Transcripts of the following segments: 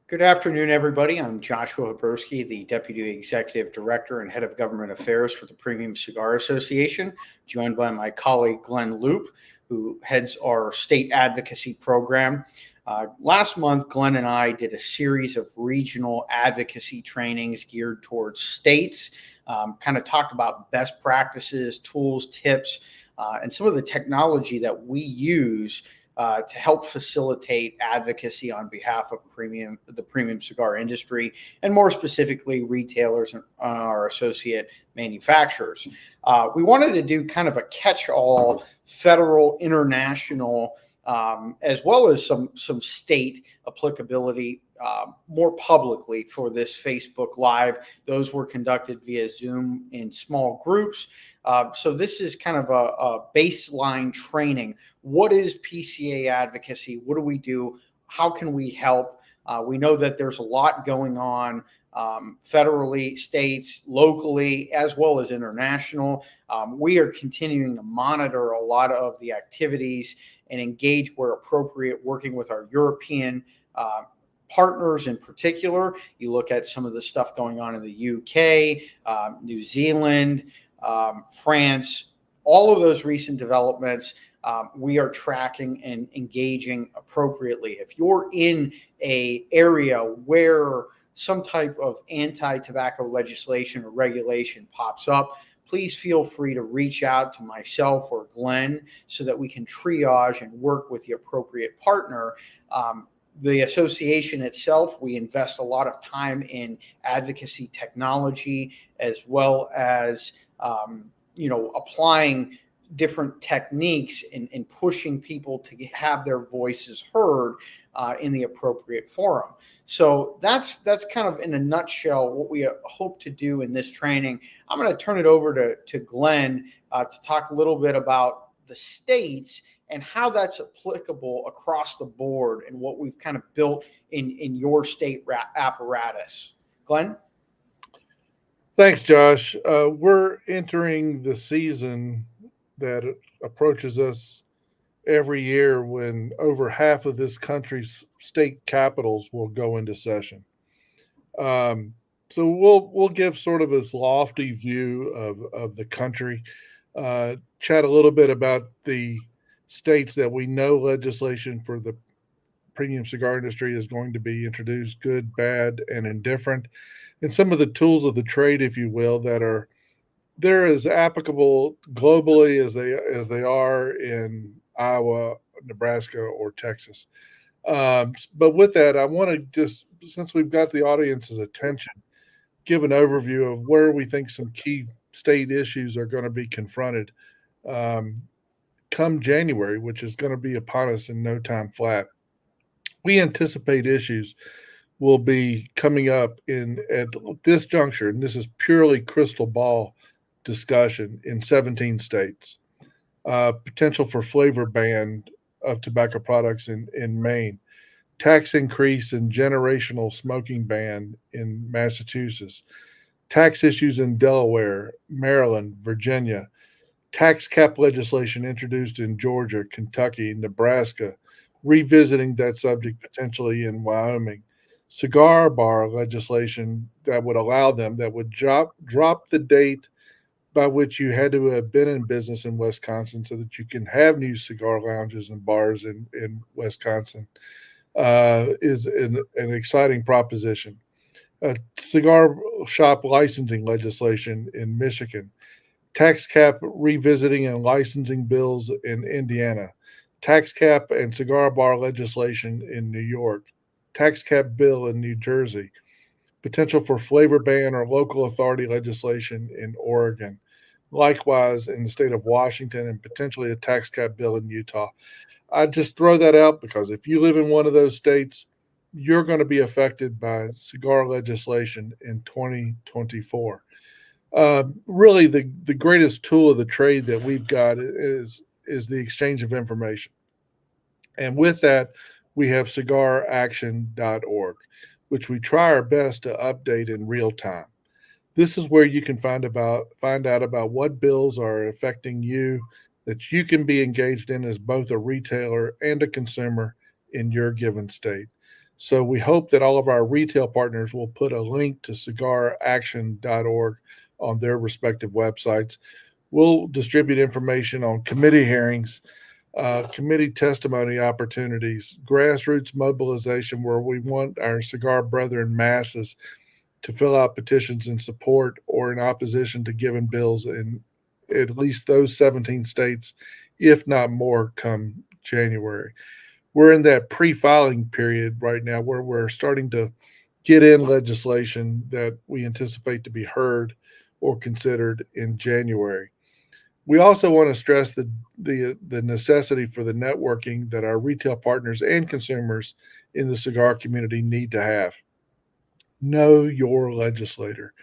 Good afternoon, everybody. I'm Joshua Habersky, the Deputy Executive Director and Head of Government Affairs for the Premium Cigar Association, joined by my colleague Glenn Loop, who heads our state advocacy program. Last month, Glenn and I did a series of regional advocacy trainings geared towards states, kind of talked about best practices, tools, tips, and some of the technology that we use to help facilitate advocacy on behalf of the premium cigar industry, and more specifically, retailers and our associate manufacturers. We wanted to do kind of a catch-all federal, international, as well as some state applicability more publicly for this Facebook Live. Those were conducted via Zoom in small groups. So this is kind of a baseline training. What is PCA advocacy? What do we do? How can we help? We know that there's a lot going on federally, states, locally, as well as international. We are continuing to monitor a lot of the activities and engage where appropriate, working with our European partners in particular. You look at some of the stuff going on in the UK, New Zealand, France, all of those recent developments, we are tracking and engaging appropriately. If you're in an area where some type of anti-tobacco legislation or regulation pops up, please feel free to reach out to myself or Glenn so that we can triage and work with the appropriate partner. The association itself, we invest a lot of time in advocacy technology, as well as applying different techniques in pushing people to have their voices heard in the appropriate forum. So that's kind of in a nutshell what we hope to do in this training. I'm going to turn it over to Glenn to talk a little bit about the states and how that's applicable across the board and what we've kind of built in your state apparatus. Glenn? Thanks, Josh. We're entering the season that approaches us every year when over half of this country's state capitals will go into session. So we'll give sort of this lofty view of the country, chat a little bit about the states that we know legislation for the premium cigar industry is going to be introduced, good, bad, and indifferent, and some of the tools of the trade, if you will, that are they're as applicable globally as they are in Iowa, Nebraska, or Texas. But with that, I want to just, since we've got the audience's attention, give an overview of where we think some key state issues are going to be confronted come January, which is going to be upon us in no time flat. We anticipate issues will be coming up at this juncture, and this is purely crystal ball discussion, in 17 states. Potential for flavor ban of tobacco products in Maine. Tax increase and generational smoking ban in Massachusetts. Tax issues in Delaware, Maryland, Virginia. Tax cap legislation introduced in Georgia, Kentucky, Nebraska. Revisiting that subject potentially in Wyoming. Cigar bar legislation that would allow them, that would drop the date by which you had to have been in business in Wisconsin so that you can have new cigar lounges and bars in Wisconsin, is an exciting proposition. Cigar shop licensing legislation in Michigan. Tax cap revisiting and licensing bills in Indiana. Tax cap and cigar bar legislation in New York. Tax cap bill in New Jersey. Potential for flavor ban or local authority legislation in Oregon. Likewise, in the state of Washington, and potentially a tax cap bill in Utah. I just throw that out because if you live in one of those states, you're going to be affected by cigar legislation in 2024. Really, the greatest tool of the trade that we've got is the exchange of information. And with that, we have cigaraction.org, which we try our best to update in real time. This is where you can find out about what bills are affecting you, that you can be engaged in as both a retailer and a consumer in your given state. So we hope that all of our retail partners will put a link to cigaraction.org on their respective websites. We'll distribute information on committee hearings, committee testimony opportunities, grassroots mobilization, where we want our cigar brethren masses to fill out petitions in support or in opposition to given bills in at least those 17 states, if not more, come January. We're in that pre-filing period right now where we're starting to get in legislation that we anticipate to be heard or considered in January. We also want to stress the necessity for the networking that our retail partners and consumers in the cigar community need to have. Know your legislator,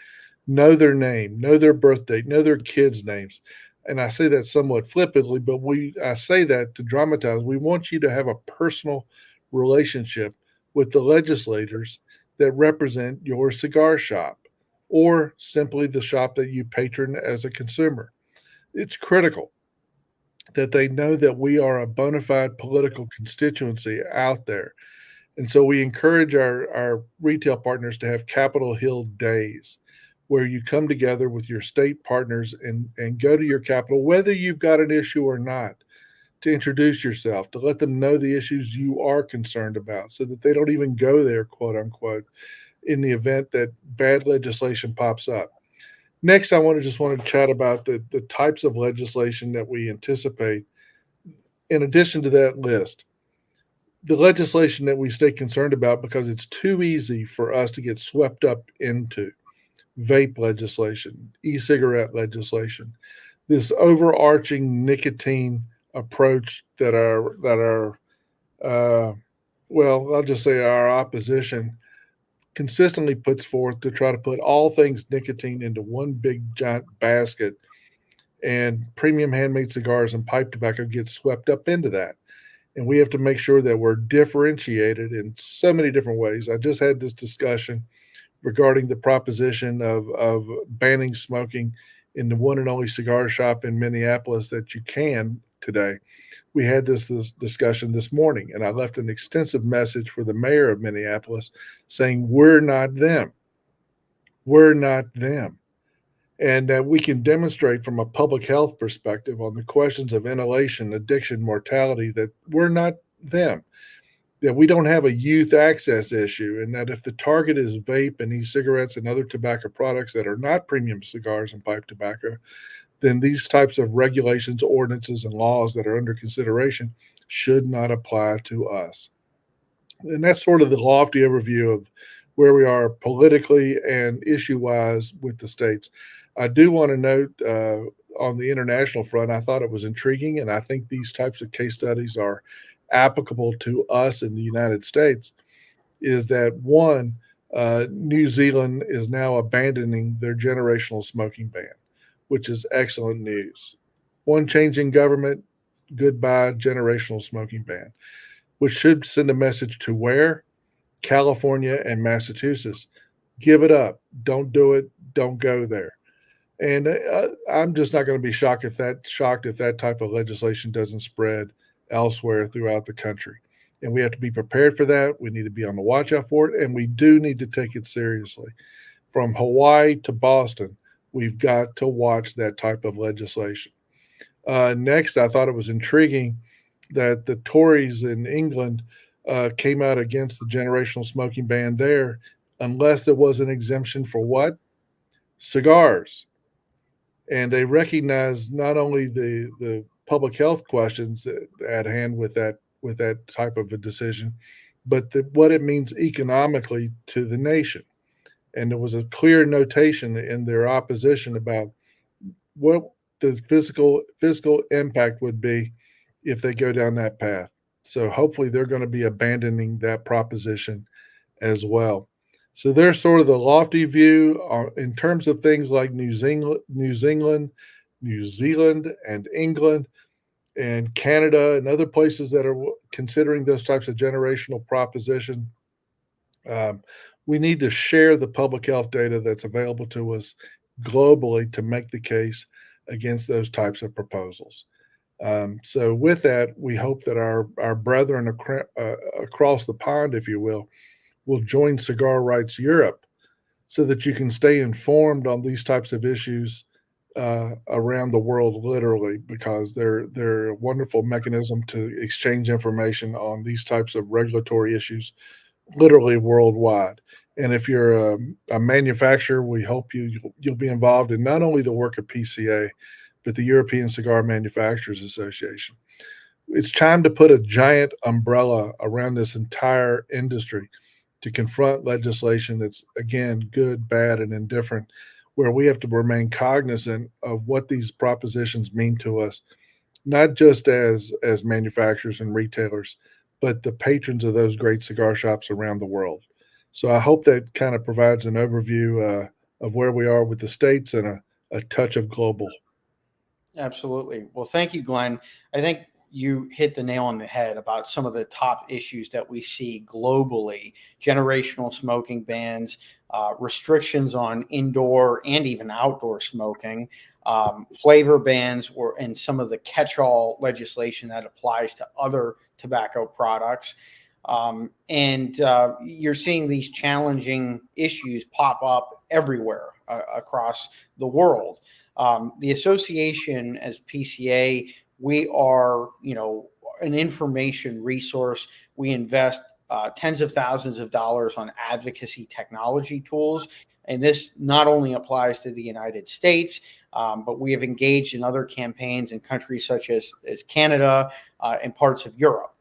know their name, know their birth date, know their kids' names. And I say that somewhat flippantly, but I say that to dramatize. We want you to have a personal relationship with the legislators that represent your cigar shop or simply the shop that you patron as a consumer. It's critical that they know that we are a bona fide political constituency out there. And so we encourage our retail partners to have Capitol Hill days where you come together with your state partners and go to your capital, whether you've got an issue or not, to introduce yourself, to let them know the issues you are concerned about so that they don't even go there, quote unquote, in the event that bad legislation pops up. Next, I want to chat about the types of legislation that we anticipate in addition to that list. The legislation that we stay concerned about because it's too easy for us to get swept up into vape legislation, e-cigarette legislation, this overarching nicotine approach that well, I'll just say our opposition consistently puts forth to try to put all things nicotine into one big giant basket, and premium handmade cigars and pipe tobacco get swept up into that. And we have to make sure that we're differentiated in so many different ways. I just had this discussion regarding the proposition of banning smoking in the one and only cigar shop in Minneapolis that you can today. We had this discussion this morning, and I left an extensive message for the mayor of Minneapolis saying, we're not them. We're not them. And that we can demonstrate from a public health perspective on the questions of inhalation, addiction, mortality, that we're not them, that we don't have a youth access issue, and that if the target is vape and e-cigarettes and other tobacco products that are not premium cigars and pipe tobacco, then these types of regulations, ordinances, and laws that are under consideration should not apply to us. And that's sort of the lofty overview of where we are politically and issue-wise with the states. I do want to note on the international front, I thought it was intriguing, and I think these types of case studies are applicable to us in the United States, is that one, New Zealand is now abandoning their generational smoking ban, which is excellent news. One change in government, goodbye generational smoking ban, which should send a message to where? California and Massachusetts. Give it up. Don't do it. Don't go there. And I'm just not going to be shocked if that type of legislation doesn't spread elsewhere throughout the country. And we have to be prepared for that. We need to be on the watch out for it, and we do need to take it seriously. From Hawaii to Boston, we've got to watch that type of legislation. Next, I thought it was intriguing that the Tories in England came out against the generational smoking ban there, unless there was an exemption for what? Cigars. And they recognize not only the public health questions at hand with that type of a decision, but what it means economically to the nation. And there was a clear notation in their opposition about what the physical impact would be if they go down that path. So hopefully they're going to be abandoning that proposition as well. So there's sort of the lofty view in terms of things like New Zealand, and England, and Canada, and other places that are considering those types of generational proposition. We need to share the public health data that's available to us globally to make the case against those types of proposals. So with that, we hope that our brethren across the pond, if you will join Cigar Rights Europe so that you can stay informed on these types of issues around the world, literally, because they're a wonderful mechanism to exchange information on these types of regulatory issues, literally worldwide. And if you're a manufacturer, we hope you'll be involved in not only the work of PCA, but the European Cigar Manufacturers Association. It's time to put a giant umbrella around this entire industry to confront legislation that's, again, good, bad, and indifferent, where we have to remain cognizant of what these propositions mean to us, not just as manufacturers and retailers, but the patrons of those great cigar shops around the world. So I hope that kind of provides an overview of where we are with the states and a touch of global. Absolutely. Well, thank you, Glenn. I think you hit the nail on the head about some of the top issues that we see globally: generational smoking bans, restrictions on indoor and even outdoor smoking, flavor bans, and some of the catch-all legislation that applies to other tobacco products. And you're seeing these challenging issues pop up everywhere across the world. The association, as PCA, we are, an information resource. We invest tens of thousands of dollars on advocacy technology tools. And this not only applies to the United States, but we have engaged in other campaigns in countries such as Canada and parts of Europe.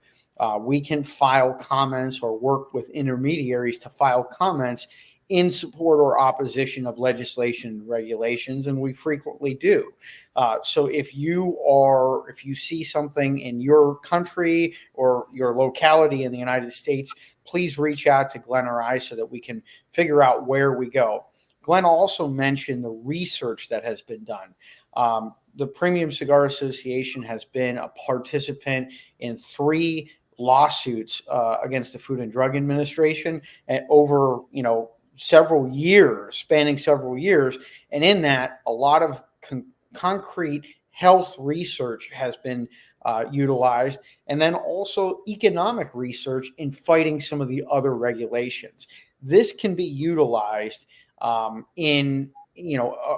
We can file comments or work with intermediaries to file comments in support or opposition of legislation and regulations, and we frequently do. So if you see something in your country or your locality in the United States, please reach out to Glenn or I so that we can figure out where we go. Glenn also mentioned the research that has been done. The Premium Cigar Association has been a participant in 3 lawsuits against the Food and Drug Administration over, spanning several years. And in that, a lot of concrete health research has been utilized, and then also economic research in fighting some of the other regulations. This can be utilized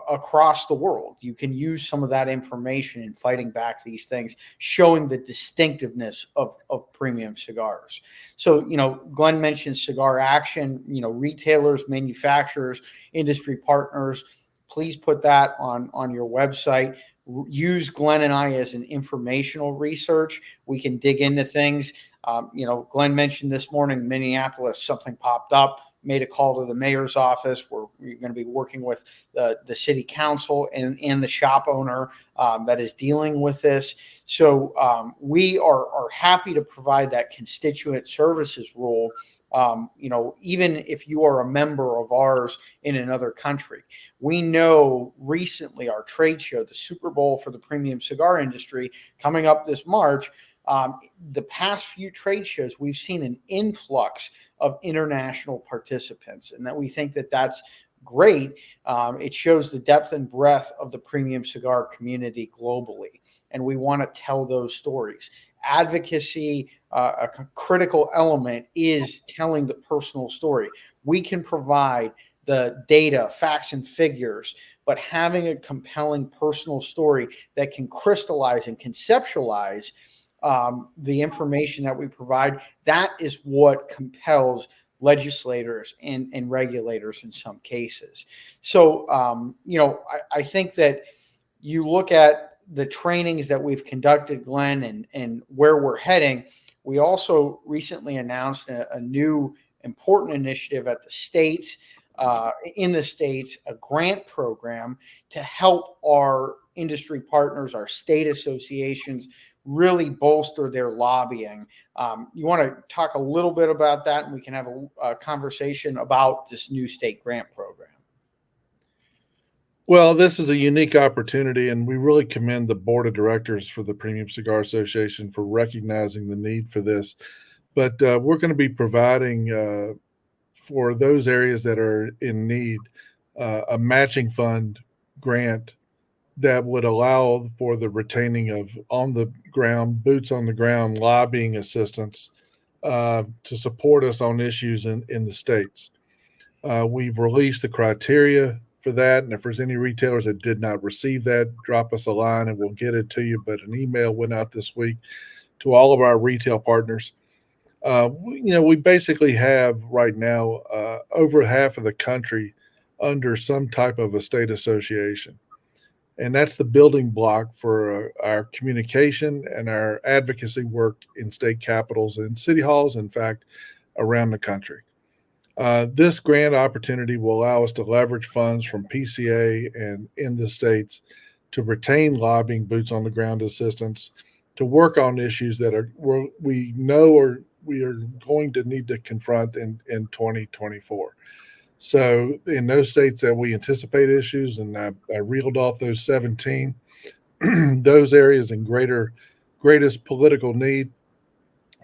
across the world. You can use some of that information in fighting back these things, showing the distinctiveness of premium cigars. So, Glenn mentioned Cigar Action, retailers, manufacturers, industry partners. Please put that on your website. Use Glenn and I as an informational research. We can dig into things. Glenn mentioned this morning, Minneapolis, something popped up. Made a call to the mayor's office. We're going to be working with the city council and the shop owner that is dealing with this. So we are happy to provide that constituent services role, even if you are a member of ours in another country. We know recently our trade show, the Super Bowl for the premium cigar industry, coming up this March. The past few trade shows, we've seen an influx of international participants, and that we think that that's great. It shows the depth and breadth of the premium cigar community globally, and we want to tell those stories. Advocacy, a critical element, is telling the personal story. We can provide the data, facts, and figures, but having a compelling personal story that can crystallize and conceptualize the information that we provide, that is what compels legislators and regulators in some cases. So, I think that you look at the trainings that we've conducted, Glenn, and where we're heading. We also recently announced a new important initiative at the states, in the states, a grant program to help our industry partners, our state associations, really bolster their lobbying. You want to talk a little bit about that, and we can have a conversation about this new state grant program. Well, this is a unique opportunity, and we really commend the board of directors for the Premium Cigar Association for recognizing the need for this. But we're going to be providing for those areas that are in need a matching fund grant that would allow for the retaining of on the ground, boots on the ground lobbying assistance to support us on issues in the states. We've released the criteria for that. And if there's any retailers that did not receive that, drop us a line and we'll get it to you. But an email went out this week to all of our retail partners. We basically have right now over half of the country under some type of a state association. And that's the building block for our communication and our advocacy work in state capitals and city halls, in fact, around the country. This grant opportunity will allow us to leverage funds from PCA and in the states to retain lobbying boots on the ground assistance to work on issues that we know or we are going to need to confront in 2024. So in those states that we anticipate issues, and I reeled off those 17, those areas in greatest political need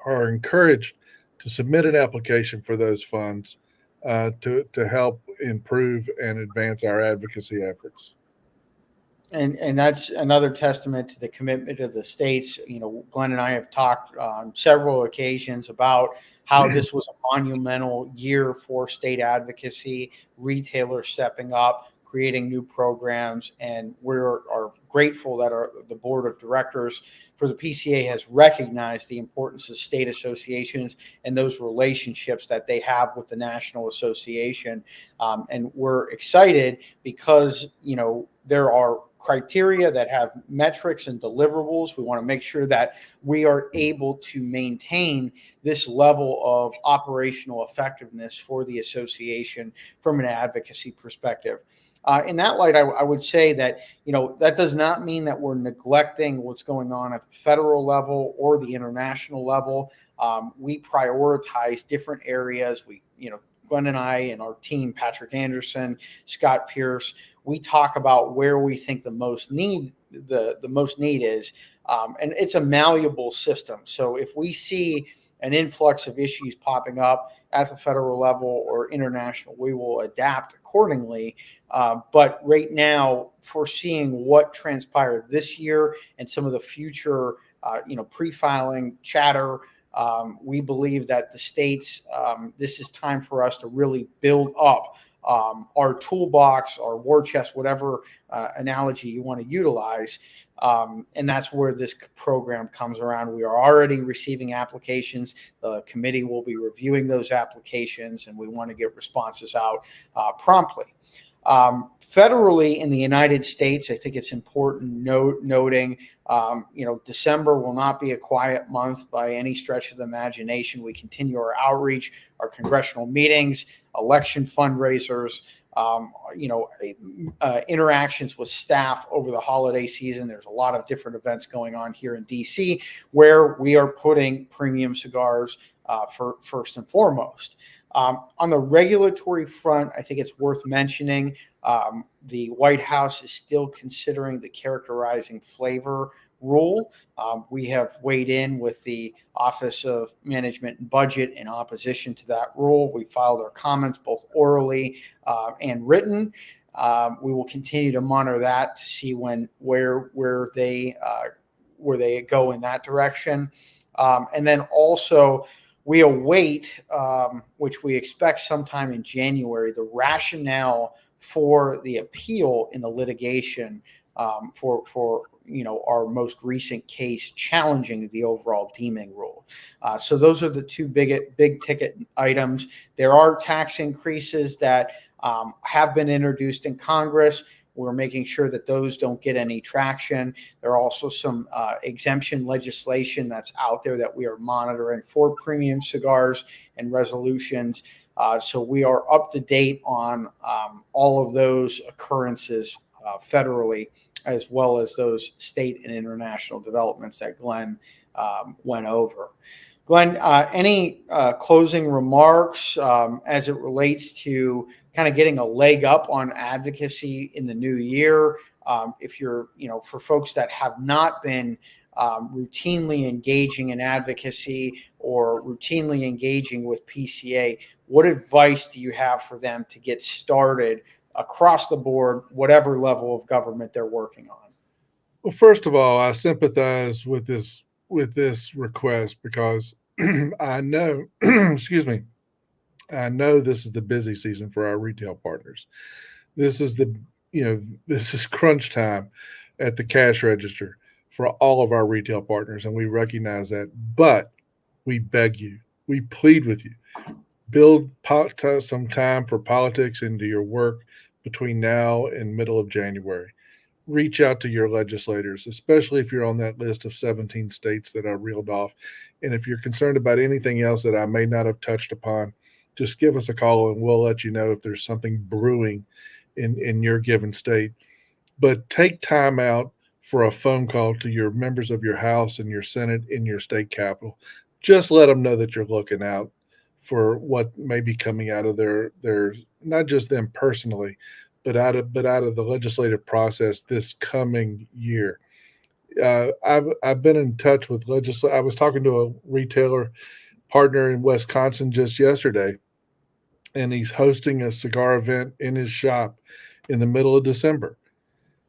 are encouraged to submit an application for those funds to help improve and advance our advocacy efforts. And that's another testament to the commitment of the states. Glenn and I have talked on several occasions about how this was a monumental year for state advocacy, retailers stepping up, creating new programs, and we are grateful that the board of directors for the PCA has recognized the importance of state associations and those relationships that they have with the National Association. And we're excited because, there are criteria that have metrics and deliverables. We want to make sure that we are able to maintain this level of operational effectiveness for the association from an advocacy perspective. In that light, I would say that, that does not mean that we're neglecting what's going on at the federal level or the international level. We prioritize different areas. Glenn and I and our team, Patrick Anderson, Scott Pierce, we talk about where we think the most need is, and it's a malleable system. So if we see an influx of issues popping up at the federal level or international, we will adapt accordingly. But right now, foreseeing what transpired this year and some of the future, pre-filing chatter, we believe that the states, this is time for us to really build up our toolbox, our war chest, whatever analogy you want to utilize. And that's where this program comes around. We are already receiving applications. The committee will be reviewing those applications, and we want to get responses out promptly. Federally in the United States, I think it's important noting, December will not be a quiet month by any stretch of the imagination. We continue our outreach, our congressional meetings, election fundraisers, interactions with staff over the holiday season. There's a lot of different events going on here in DC where we are putting premium cigars for first and foremost. On the regulatory front, I think it's worth mentioning the White House is still considering the characterizing flavor rule. We have weighed in with the Office of Management and Budget in opposition to that rule. We filed our comments both orally and written. We will continue to monitor that to see where they go in that direction. And then also, we await, which we expect sometime in January, the rationale for the appeal in the litigation for our most recent case challenging the overall deeming rule. So those are the two big ticket items. There are tax increases that have been introduced in Congress. We're making sure that those don't get any traction. There are also some exemption legislation that's out there that we are monitoring for premium cigars and resolutions. So we are up to date on all of those occurrences federally, as well as those state and international developments that Glenn went over. Glenn, any closing remarks as it relates to kind of getting a leg up on advocacy in the new year? If you're, for folks that have not been routinely engaging in advocacy or routinely engaging with PCA, what advice do you have for them to get started across the board, whatever level of government they're working on? Well, first of all, I sympathize with this request because I know, excuse me, I know this is the busy season for our retail partners. This is this is crunch time at the cash register for all of our retail partners, and we recognize that. But we beg you, we plead with you, build some time for politics into your work between now and middle of January. Reach out to your legislators, especially if you're on that list of 17 states that I reeled off. And if you're concerned about anything else that I may not have touched upon, just give us a call and we'll let you know if there's something brewing in your given state. But take time out for a phone call to your members of your House and your Senate in your state capital. Just let them know that you're looking out for what may be coming out of their not just them personally, but out of the legislative process this coming year. I've been in touch with I was talking to a retailer partner in Wisconsin just yesterday, and he's hosting a cigar event in his shop in the middle of December.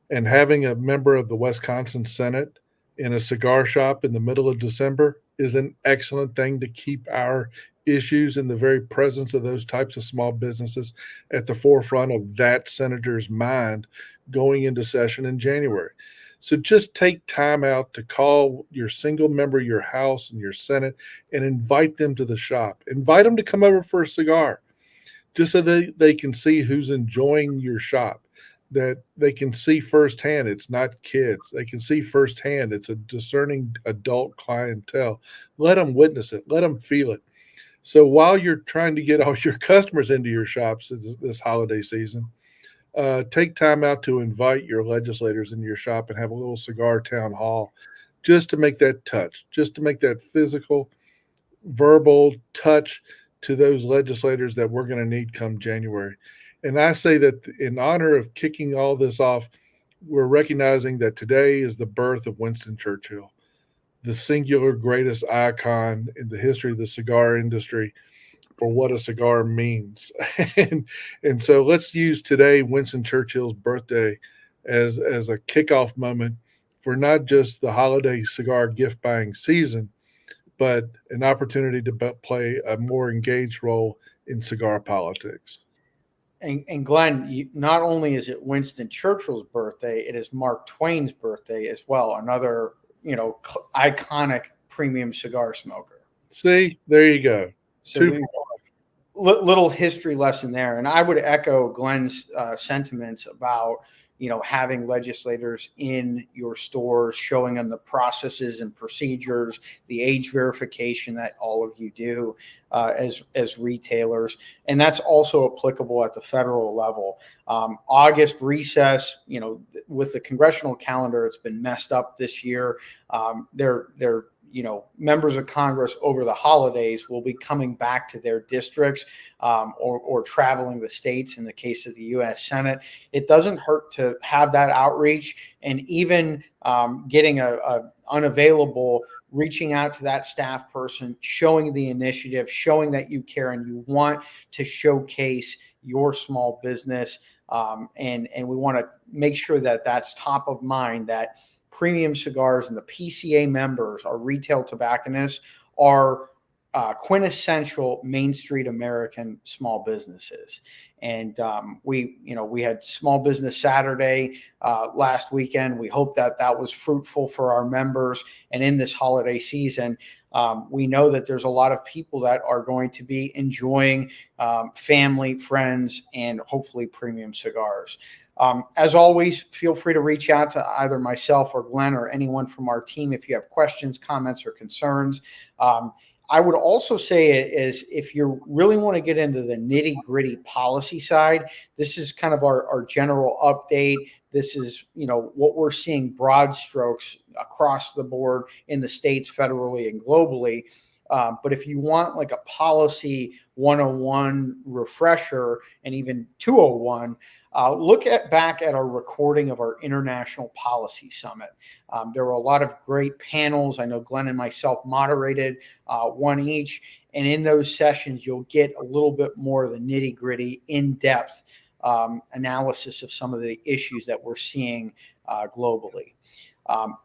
And having a member of the Wisconsin Senate in a cigar shop in the middle of December is an excellent thing to keep our issues in the very presence of those types of small businesses at the forefront of that senator's mind going into session in January. So just take time out to call your single member, your House and your Senate, and invite them to the shop. Invite them to come over for a cigar just so they can see who's enjoying your shop, that they can see firsthand it's not kids. They can see firsthand it's a discerning adult clientele. Let them witness it, let them feel it. So while you're trying to get all your customers into your shops this holiday season, take time out to invite your legislators into your shop and have a little cigar town hall just to make that touch, just to make that physical verbal touch to those legislators that we're going to need come January. And I say that in honor of kicking all this off, we're recognizing that today is the birth of Winston Churchill, the singular greatest icon in the history of the cigar industry for what a cigar means. and and so let's use today, Winston Churchill's birthday, as a kickoff moment for not just the holiday cigar gift buying season, but an opportunity to play a more engaged role in cigar politics. And Glenn, not only is it Winston Churchill's birthday, it is Mark Twain's birthday as well. Another, iconic premium cigar smoker. See, there you go. So little history lesson there. And I would echo Glenn's sentiments about, having legislators in your stores, showing them the processes and procedures, the age verification that all of you do as retailers. And that's also applicable at the federal level. August recess, with the congressional calendar, it's been messed up this year. They're members of Congress over the holidays will be coming back to their districts or traveling the states in the case of the U.S. Senate. It doesn't hurt to have that outreach, and even getting a unavailable, reaching out to that staff person, showing the initiative, showing that you care and you want to showcase your small business. And we want to make sure that that's top of mind, that Premium Cigars and the PCA members, our retail tobacconists, are quintessential Main Street American small businesses. And we had Small Business Saturday last weekend. We hope that was fruitful for our members. And in this holiday season, we know that there's a lot of people that are going to be enjoying family, friends, and hopefully premium cigars. As always, feel free to reach out to either myself or Glenn or anyone from our team if you have questions, comments, or concerns. I would also say is if you really want to get into the nitty-gritty policy side, this is kind of our general update. This is, what we're seeing broad strokes across the board in the states, federally, and globally. But if you want like a policy 101 refresher and even 201, look back at our recording of our International Policy Summit. There were a lot of great panels. I know Glenn and myself moderated one each. And in those sessions, you'll get a little bit more of the nitty gritty, in-depth analysis of some of the issues that we're seeing globally.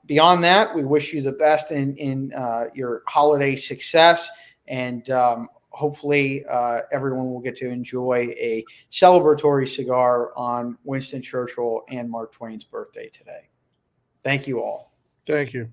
Beyond that, we wish you the best in your holiday success, and hopefully everyone will get to enjoy a celebratory cigar on Winston Churchill and Mark Twain's birthday today. Thank you all. Thank you.